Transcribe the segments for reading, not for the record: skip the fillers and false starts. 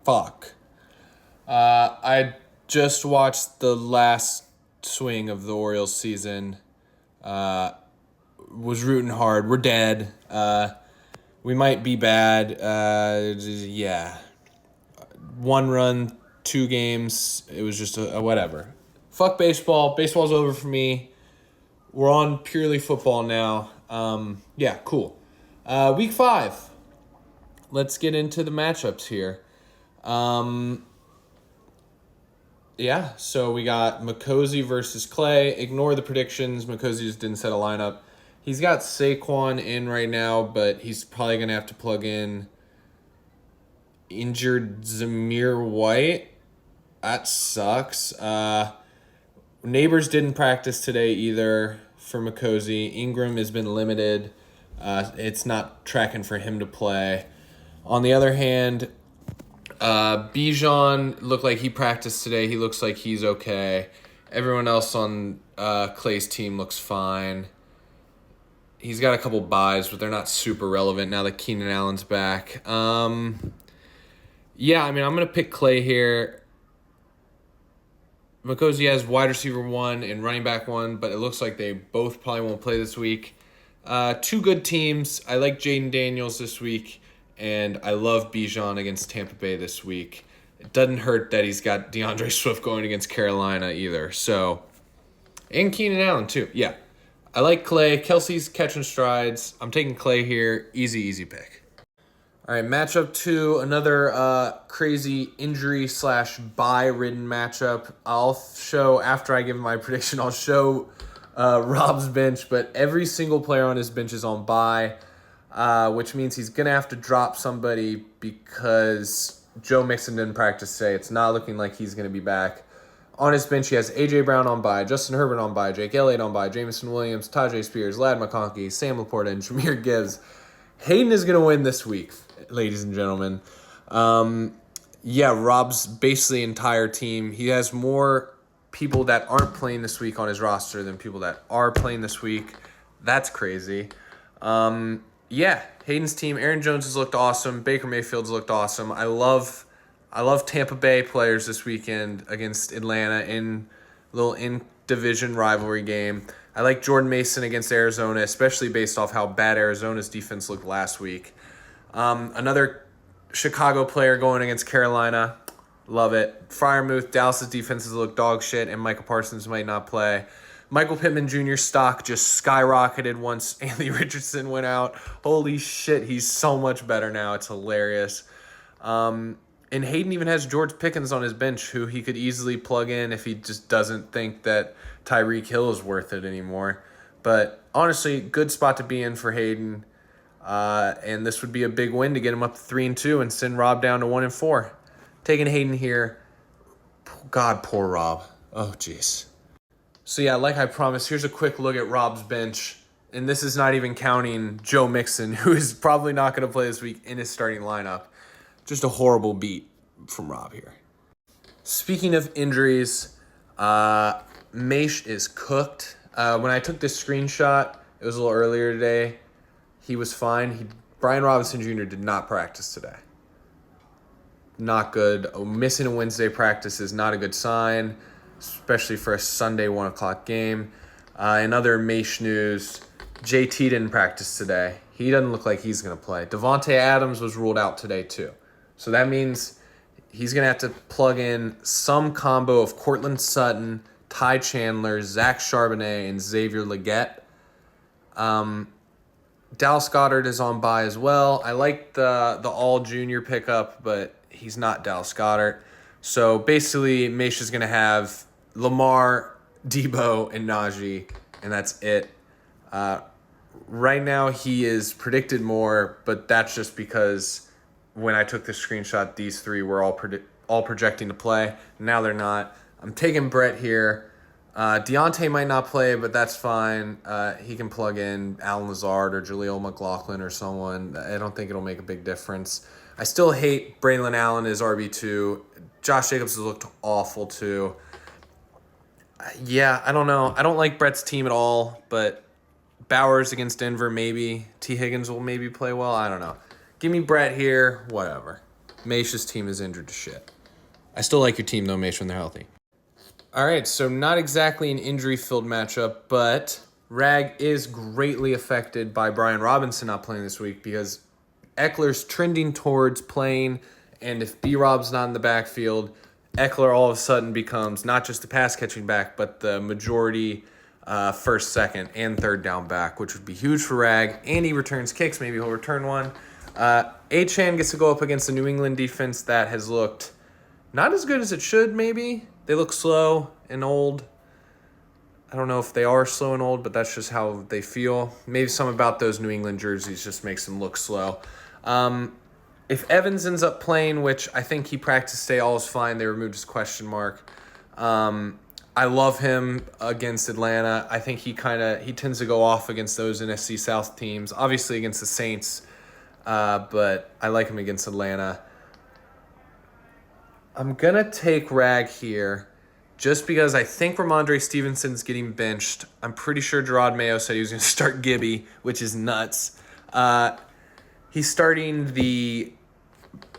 Fuck. I just watched the last swing of the Orioles season. Was rooting hard. We're dead. We might be bad. Yeah. 1 run, 2 games. It was just a whatever. Fuck baseball. Baseball's over for me. We're on purely football now. Yeah, cool. Week 5. Let's get into the matchups here. Yeah, so we got Mikosi versus Clay. Ignore the predictions. Mikosi just didn't set a lineup. He's got Saquon in right now, but he's probably going to have to plug in injured Zamir White. That sucks. Neighbors didn't practice today either for Mikosi. Ingram has been limited. It's not tracking for him to play. On the other hand, Bijan looked like he practiced today. He looks like he's okay. Everyone else on Clay's team looks fine. He's got a couple buys, but they're not super relevant now that Keenan Allen's back. Yeah, I'm going to pick Clay here. Mikosi has wide receiver 1 and running back 1, but it looks like they both probably won't play this week. 2 good teams. I like Jaden Daniels this week, and I love Bijan against Tampa Bay this week. It doesn't hurt that he's got DeAndre Swift going against Carolina either. So, and Keenan Allen too. Yeah, I like Clay. Kelsey's catching strides. I'm taking Clay here. Easy pick. All right, matchup 2, another crazy injury/bye-ridden matchup. I'll show, after I give my prediction, I'll show Rob's bench, but every single player on his bench is on bye, which means he's going to have to drop somebody because Joe Mixon didn't practice today. It's not looking like he's going to be back. On his bench, he has A.J. Brown on bye, Justin Herbert on bye, Jake Elliott on bye, Jameson Williams, Tajay Spears, Ladd McConkey, Sam Laporta, and Jahmyr Gibbs. Hayden is going to win this week, ladies and gentlemen. Yeah, Rob's basically entire team. He has more people that aren't playing this week on his roster than people that are playing this week. That's crazy. Yeah, Hayden's team. Aaron Jones has looked awesome. Baker Mayfield's looked awesome. I love Tampa Bay players this weekend against Atlanta in a little in-division rivalry game. I like Jordan Mason against Arizona, especially based off how bad Arizona's defense looked last week. Another Chicago player going against Carolina. Love it. Freiermuth, Dallas' defenses look dog shit, and Micah Parsons might not play. Michael Pittman Jr.'s stock just skyrocketed once Anthony Richardson went out. Holy shit, he's so much better now. It's hilarious. And Hayden even has George Pickens on his bench, who he could easily plug in if he just doesn't think that Tyreek Hill is worth it anymore. But honestly, good spot to be in for Hayden. And this would be a big win to get him up to 3-2 and send Rob down to 1-4. Taking Hayden here. God, poor Rob. Oh, jeez. So yeah, like I promised, here's a quick look at Rob's bench. And this is not even counting Joe Mixon, who is probably not going to play this week in his starting lineup. Just a horrible beat from Rob here. Speaking of injuries, Maish is cooked. When I took this screenshot, it was a little earlier today. He was fine. Brian Robinson Jr. did not practice today. Not good. Missing a Wednesday practice is not a good sign, especially for a Sunday 1 o'clock game. In other Maish news, JT didn't practice today. He doesn't look like he's going to play. Devontae Adams was ruled out today too. So that means he's going to have to plug in some combo of Cortland Sutton, Ty Chandler, Zach Charbonnet, and Xavier Legette. Dallas Goedert is on bye as well. I like the all-junior pickup, but he's not Dallas Goedert. So basically, Maish is going to have Lamar, Debo, and Najee, and that's it. Right now, he is predicted more, but that's just because when I took the screenshot, these 3 were all projecting to play. Now they're not. I'm taking Brett here. Deontay might not play, but that's fine. He can plug in Alan Lazard or Jaleel McLaughlin or someone. I don't think it'll make a big difference. I still hate Braylon Allen as RB2. Josh Jacobs has looked awful too. Yeah, I don't know. I don't like Brett's team at all, but Bowers against Denver, maybe. T. Higgins will maybe play well. I don't know. Give me Brett here. Whatever. Maish's team is injured to shit. I still like your team, though, Maish, when they're healthy. All right, so not exactly an injury-filled matchup, but Rag is greatly affected by Brian Robinson not playing this week because Eckler's trending towards playing, and if B-Rob's not in the backfield, Eckler all of a sudden becomes not just a pass-catching back, but the majority first, second, and third down back, which would be huge for Rag, and he returns kicks. Maybe he'll return one. Achane gets to go up against the New England defense that has looked not as good as it should, maybe. They look slow and old. I don't know if they are slow and old, but that's just how they feel. Maybe something about those New England jerseys just makes them look slow. If Evans ends up playing, which I think he practiced today, all is fine. They removed his question mark. I love him against Atlanta. I think he tends to go off against those NFC South teams. Obviously against the Saints, but I like him against Atlanta. I'm going to take Rag here just because I think Ramondre Stevenson's getting benched. I'm pretty sure Gerard Mayo said he was going to start Gibby, which is nuts. He's starting the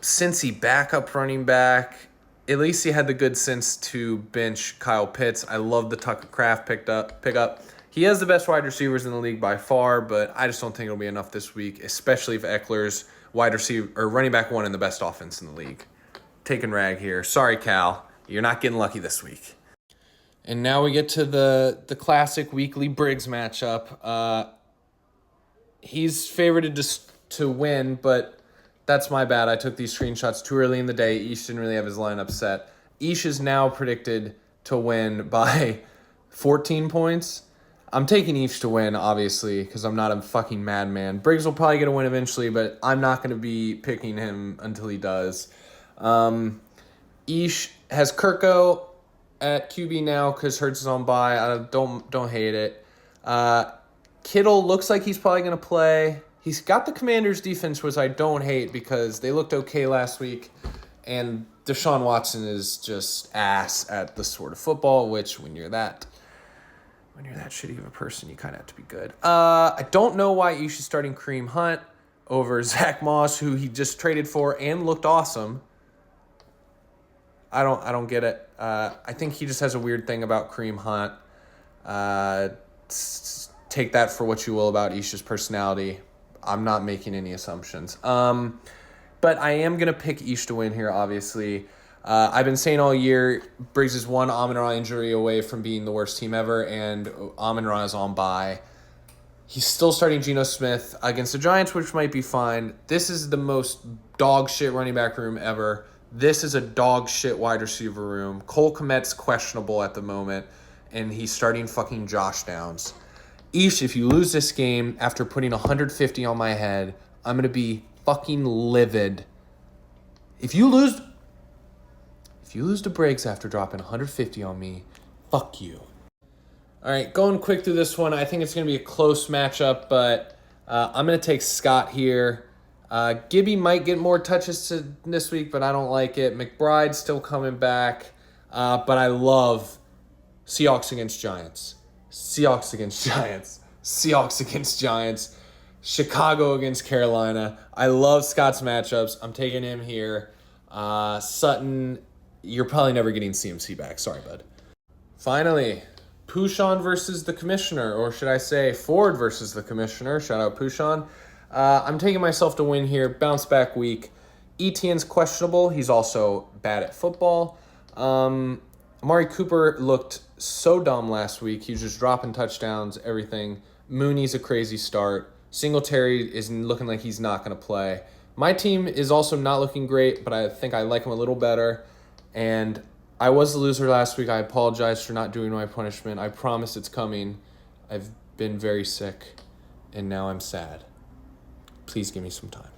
Cincy backup running back. At least he had the good sense to bench Kyle Pitts. I love the Tucker Kraft pickup. He has the best wide receivers in the league by far, but I just don't think it'll be enough this week, especially if Eckler's wide receiver or running back one in the best offense in the league. Taking Rag here. Sorry, Cal. You're not getting lucky this week. And now we get to the classic weekly Briggs matchup. He's favorited to win, but that's my bad. I took these screenshots too early in the day. Ish didn't really have his lineup set. Ish is now predicted to win by 14 points. I'm taking Ish to win, obviously, because I'm not a fucking madman. Briggs will probably get a win eventually, but I'm not going to be picking him until he does. Ish has Kirko at QB now because Hurts is on bye. I don't hate it. Kittle looks like he's probably going to play. He's got the Commanders' defense, which I don't hate because they looked okay last week, and Deshaun Watson is just ass at this sort of football, which when you're that shitty of a person, you kind of have to be good. I don't know why Ish is starting Kareem Hunt over Zach Moss, who he just traded for and looked awesome. I don't get it. I think he just has a weird thing about Kareem Hunt. Take that for what you will about Ish's personality. I'm not making any assumptions. But I am going to pick Ish to win here, obviously. I've been saying all year, Briggs is one Amon-Ra injury away from being the worst team ever, and Amon-Ra is on bye. He's still starting Geno Smith against the Giants, which might be fine. This is the most dog shit running back room ever. This is a dog shit wide receiver room. Cole Kmet's questionable at the moment, and he's starting fucking Josh Downs. Ish, if you lose this game after putting 150 on my head, I'm going to be fucking livid. If you lose to Briggs after dropping 150 on me, fuck you. All right, going quick through this one. I think it's going to be a close matchup, but I'm going to take Scott here. Gibby might get more touches this week, but I don't like it. McBride's still coming back, but I love Seahawks against Giants. Seahawks against Giants. Seahawks against Giants. Chicago against Carolina. I love Scott's matchups. I'm taking him here. Sutton, you're probably never getting CMC back. Sorry, bud. Finally, Pouchon versus the Commissioner, or should I say Ford versus the Commissioner. Shout out Pouchon. I'm taking myself to win here. Bounce back week. Etienne's questionable. He's also bad at football. Amari Cooper looked so dumb last week. He was just dropping touchdowns, everything. Mooney's a crazy start. Singletary is looking like he's not going to play. My team is also not looking great, but I think I like him a little better. And I was the loser last week. I apologize for not doing my punishment. I promise it's coming. I've been very sick, and now I'm sad. Please give me some time.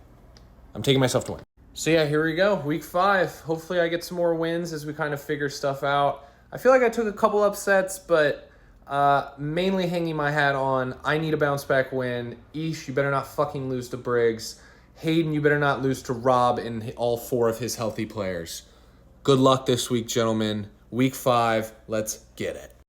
I'm taking myself to win. So yeah, here we go. Week 5. Hopefully I get some more wins as we kind of figure stuff out. I feel like I took a couple upsets, but mainly hanging my hat on I need a bounce back win. Ish, you better not fucking lose to Briggs. Hayden, you better not lose to Rob and all 4 of his healthy players. Good luck this week, gentlemen. Week 5, let's get it.